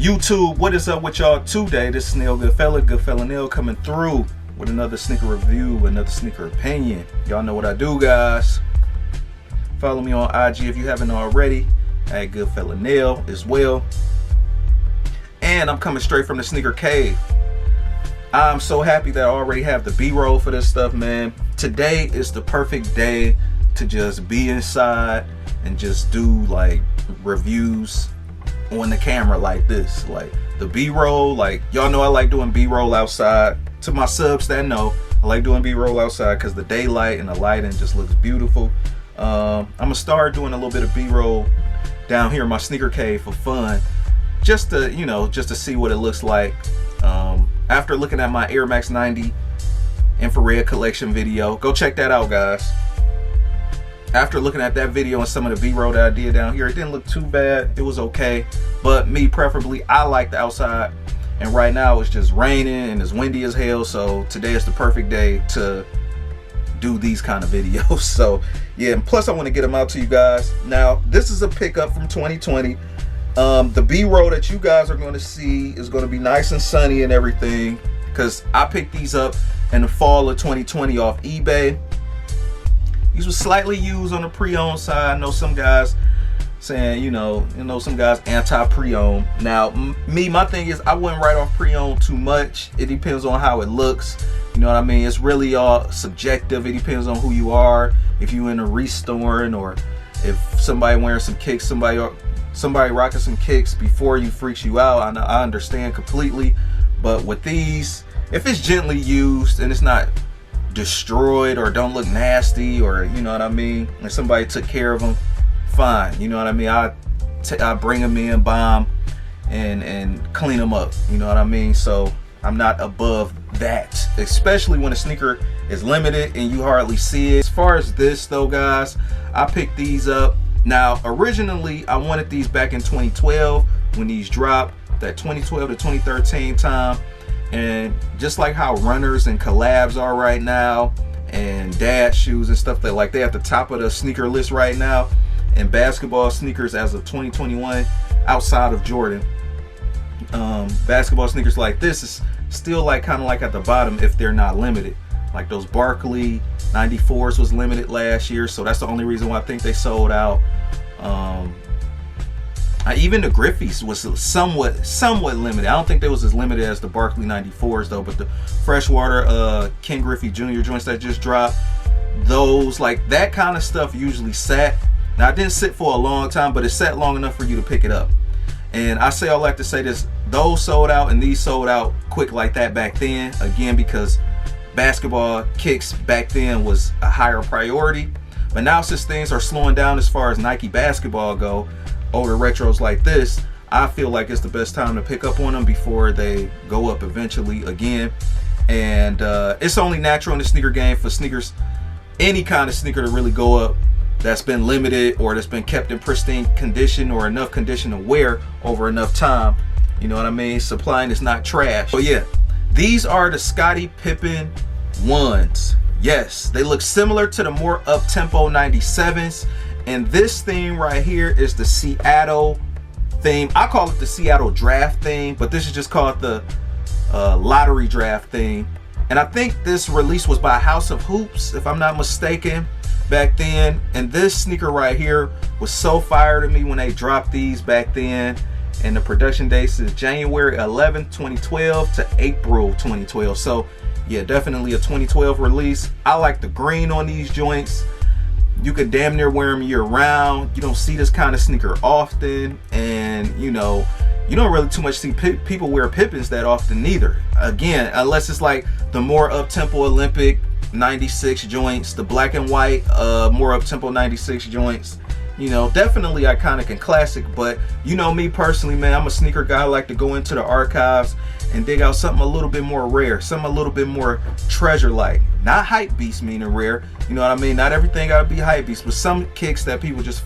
YouTube, what is up with y'all today? This is Neil Goodfella Neil coming through with another sneaker review, another sneaker opinion. Y'all know what I do, guys. Follow me on IG if you haven't already at Goodfella Neil as well. And I'm coming straight from the sneaker cave. I'm so happy that I already have the B-roll for this stuff, man. Today is the perfect day to just be inside and just do like reviews on the camera like this. Like the B-roll, like y'all know I like doing B-roll outside. To my subs that know, I like doing B-roll outside because the daylight and the lighting just looks beautiful. I'm gonna start doing a little bit of B-roll down here in my sneaker cave for fun, just to, you know, just to see what it looks like. After looking at my Air Max 90 infrared collection video, go check that out, guys. After looking at that video and some of the B-roll that I did down here, it didn't look too bad. It was okay, but me preferably, I like the outside. And right now it's just raining and it's windy as hell, so today is the perfect day to do these kind of videos. So yeah, and plus I want to get them out to you guys. Now this is a pickup from 2020. The B-roll that you guys are going to see is going to be nice and sunny and everything, because I picked these up in the fall of 2020 off eBay. These were slightly used on the pre-owned side. I know some guys saying, you know, some guys anti-pre-owned. Now, my thing is, I wouldn't write off pre-owned too much. It depends on how it looks. You know what I mean? It's really all subjective. It depends on who you are. If you into restoring, or if somebody wearing some kicks, somebody rocking some kicks before you freaks you out. I understand completely. But with these, if it's gently used and it's not destroyed or don't look nasty, or you know what I mean, and somebody took care of them, fine. You know what I mean? I bring them in, buy them, and clean them up. You know what I mean? So I'm not above that, especially when a sneaker is limited and you hardly see it. As far as this though, guys, I picked these up. Now originally I wanted these back in 2012 when these dropped, that 2012 to 2013 time. And just like how runners and collabs are right now, and dad shoes and stuff, that like they're at the top of the sneaker list right now, and basketball sneakers as of 2021 outside of Jordan, basketball sneakers like this is still like kind of like at the bottom if they're not limited. Like those Barkley 94s was limited last year, so that's the only reason why I think they sold out. Even the Griffeys was somewhat limited. I don't think they was as limited as the Barkley 94s though, but the Freshwater Ken Griffey Jr. joints that just dropped, those, like that kind of stuff usually sat. Now it didn't sit for a long time, but it sat long enough for you to pick it up. And I say all like to say this, those sold out and these sold out quick like that back then, again because basketball kicks back then was a higher priority. But now since things are slowing down as far as Nike basketball go, older retros like this, I feel like it's the best time to pick up on them before they go up eventually again. And it's only natural in the sneaker game for sneakers, any kind of sneaker, to really go up that's been limited or that's been kept in pristine condition or enough condition to wear over enough time. You know what I mean? Supplying is not trash. So yeah, these are the Scottie Pippen ones. Yes, they look similar to the more up-tempo 97s. And this theme right here is the Seattle theme. I call it the Seattle draft theme, but this is just called the lottery draft theme. And I think this release was by House of Hoops, if I'm not mistaken, back then. And this sneaker right here was so fire to me when they dropped these back then. And the production dates is January 11th, 2012 to April 2012. So yeah, definitely a 2012 release. I like the green on these joints. You could damn near wear them year round. You don't see this kind of sneaker often, and you know, you don't really too much see people wear Pippens that often either. Again, unless it's like the more up-tempo Olympic 96 joints, the black and white more up-tempo 96 joints. You know, definitely iconic and classic, but you know me personally, man, I'm a sneaker guy. I like to go into the archives and dig out something a little bit more rare, something a little bit more treasure-like. Not hype beast meaning rare, you know what I mean? Not everything gotta be hype beast, but some kicks that people just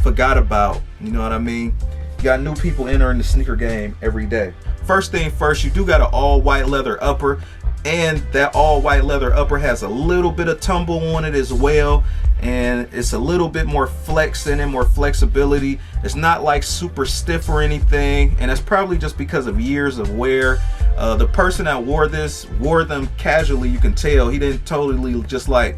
forgot about, you know what I mean? You got new people entering the sneaker game every day. First thing first, you do got an all white leather upper, and that all white leather upper has a little bit of tumble on it as well. and it's a little bit more flex in it, more flexibility. It's not like super stiff or anything, and that's probably just because of years of wear. The person that wore them casually. You can tell he didn't totally just like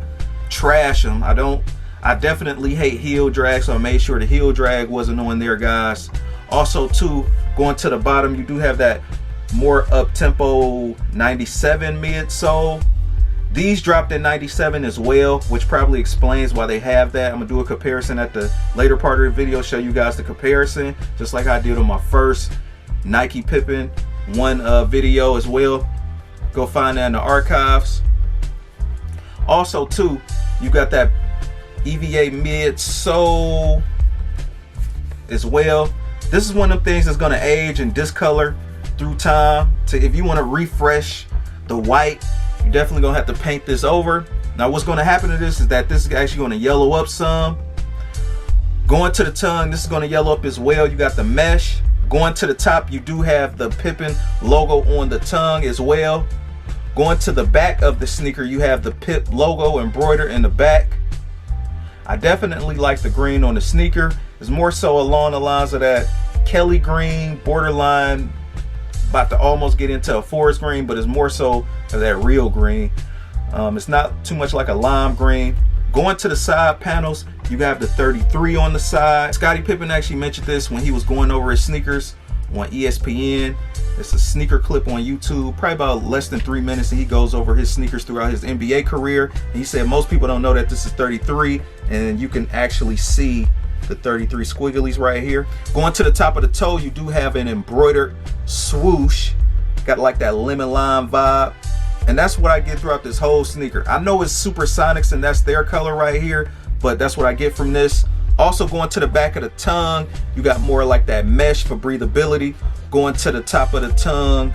trash them. I definitely hate heel drag, so I made sure the heel drag wasn't on there, guys. Also too, going to the bottom, you do have that more up-tempo 97 midsole. These dropped in 97 as well, which probably explains why they have that. I'm gonna do a comparison at the later part of the video, show you guys the comparison, just like I did on my first Nike Pippen video as well. Go find that in the archives. Also too, you got that EVA midsole as well. This is one of them things that's gonna age and discolor through time. If you want to refresh the white, you're definitely gonna have to paint this over. Now what's gonna happen to this is that this is actually gonna yellow up some. Going to the tongue, this is gonna yellow up as well. You got the mesh. Going to the top, you do have the Pippen logo on the tongue as well. Going to the back of the sneaker, you have the Pip logo embroidered in the back. I definitely like the green on the sneaker. It's more so along the lines of that Kelly green, borderline, about to almost get into a forest green, but it's more so of that real green. It's not too much like a lime green. Going to the side panels, you have the 33 on the side. Scottie Pippen actually mentioned this when he was going over his sneakers on ESPN. It's a sneaker clip on YouTube, probably about less than 3 minutes, and he goes over his sneakers throughout his NBA career. And he said most people don't know that this is 33, and you can actually see the 33 squigglies right here. Going to the top of the toe, you do have an embroidered swoosh. Got like that lemon lime vibe. And that's what I get throughout this whole sneaker. I know it's Supersonics and that's their color right here, but that's what I get from this. Also going to the back of the tongue, you got more like that mesh for breathability. Going to the top of the tongue,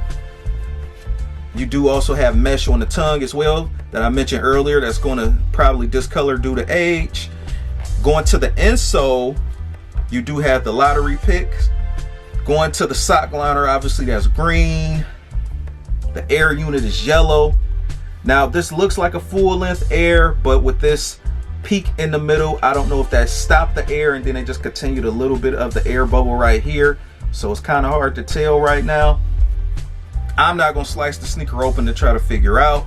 you do also have mesh on the tongue as well that I mentioned earlier. That's going to probably discolor due to age. Going to the insole, you do have the lottery picks. Going to the sock liner, obviously that's green. The air unit is yellow. Now this looks like a full length air, but with this peak in the middle, I don't know if that stopped the air and then it just continued a little bit of the air bubble right here. So it's kind of hard to tell right now. I'm not gonna slice the sneaker open to try to figure out.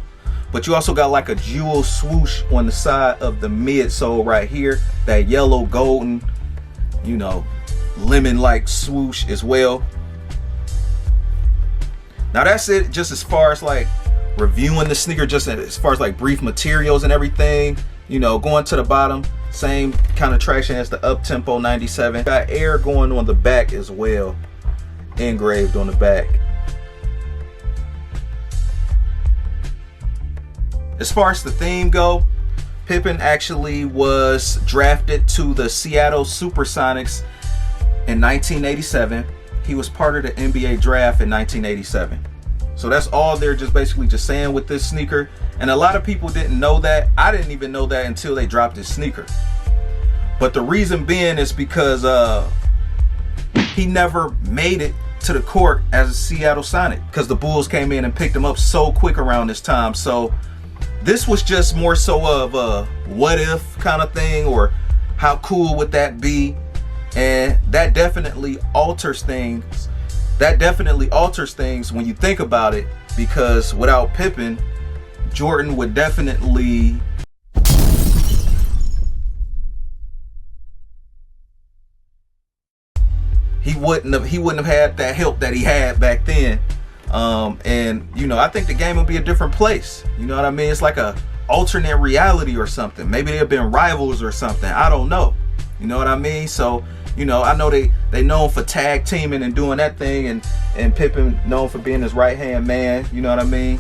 But you also got like a jewel swoosh on the side of the midsole right here. That yellow golden, you know, lemon-like swoosh as well. Now that's it, just as far as like reviewing the sneaker, just as far as like brief materials and everything. You know, going to the bottom, same kind of traction as the up-tempo 97. Got air going on the back as well, engraved on the back. As far as the theme go, Pippen actually was drafted to the Seattle Supersonics in 1987. He was part of the NBA draft in 1987. So that's all they're just basically just saying with this sneaker. And a lot of people didn't know that. I didn't even know that until they dropped this sneaker. But the reason being is because he never made it to the court as a Seattle Sonic, because the Bulls came in and picked him up so quick around this time. So this was just more so of a what if kind of thing, or how cool would that be? And that definitely alters things. That definitely alters things when you think about it, because without Pippen, Jordan would definitely he wouldn't have had that help that he had back then. And you know, I think the game would be a different place. You know what I mean? It's like a alternate reality or something. Maybe they've been rivals or something. I don't know. You know what I mean? So, you know, I know they known for tag teaming and doing that thing, and Pippen known for being his right hand man. You know what I mean?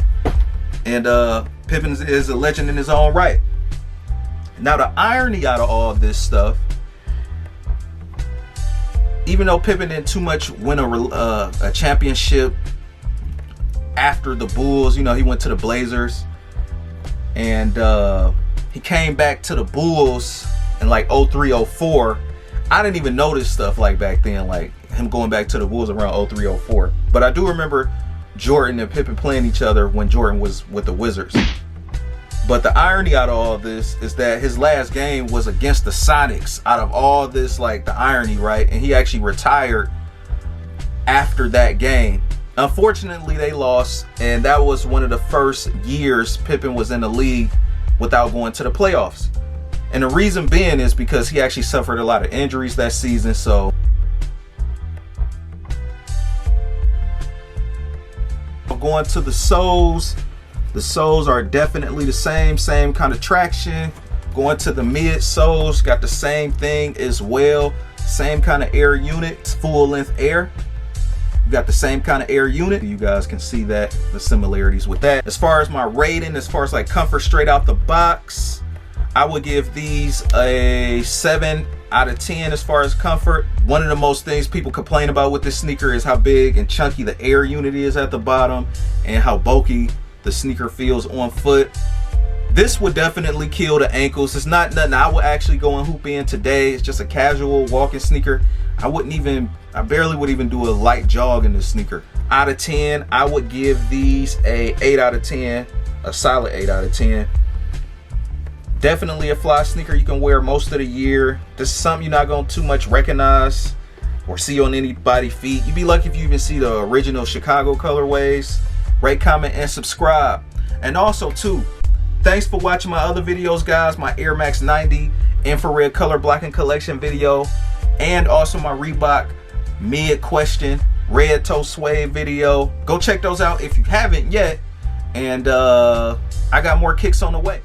And Pippen is a legend in his own right. Now the irony out of all this stuff, even though Pippen didn't too much win a championship after the Bulls, you know, he went to the Blazers, and he came back to the Bulls in like 03, 04. I didn't even notice stuff like back then, like him going back to the Bulls around 03, 04. But I do remember Jordan and Pippen playing each other when Jordan was with the Wizards. But the irony out of all this is that his last game was against the Sonics. Out of all this, like, the irony, right? And he actually retired after that game. Unfortunately, they lost, and that was one of the first years Pippen was in the league without going to the playoffs. And the reason being is because he actually suffered a lot of injuries that season. So going to the soles are definitely the same kind of traction. Going to the mid soles, got the same thing as well. Same kind of air unit, full length air. You got the same kind of air unit. You guys can see that, the similarities with that. As far as my rating, as far as like comfort straight out the box, I would give these a 7 out of 10 as far as comfort. One of the most things people complain about with this sneaker is how big and chunky the air unit is at the bottom and how bulky the sneaker feels on foot. This would definitely kill the ankles. It's not nothing I would actually go and hoop in today. It's just a casual walking sneaker. I barely would even do a light jog in this sneaker. Out of 10, I would give these a 8 out of 10, a solid 8 out of 10. Definitely a fly sneaker you can wear most of the year. This is something you're not going to too much recognize or see on anybody's feet. You'd be lucky if you even see the original Chicago colorways. Rate, comment, and subscribe. And also too, thanks for watching my other videos, guys. My Air Max 90 infrared color blocking collection video, and also my Reebok mid question red toe suede video. Go check those out if you haven't yet. And I got more kicks on the way.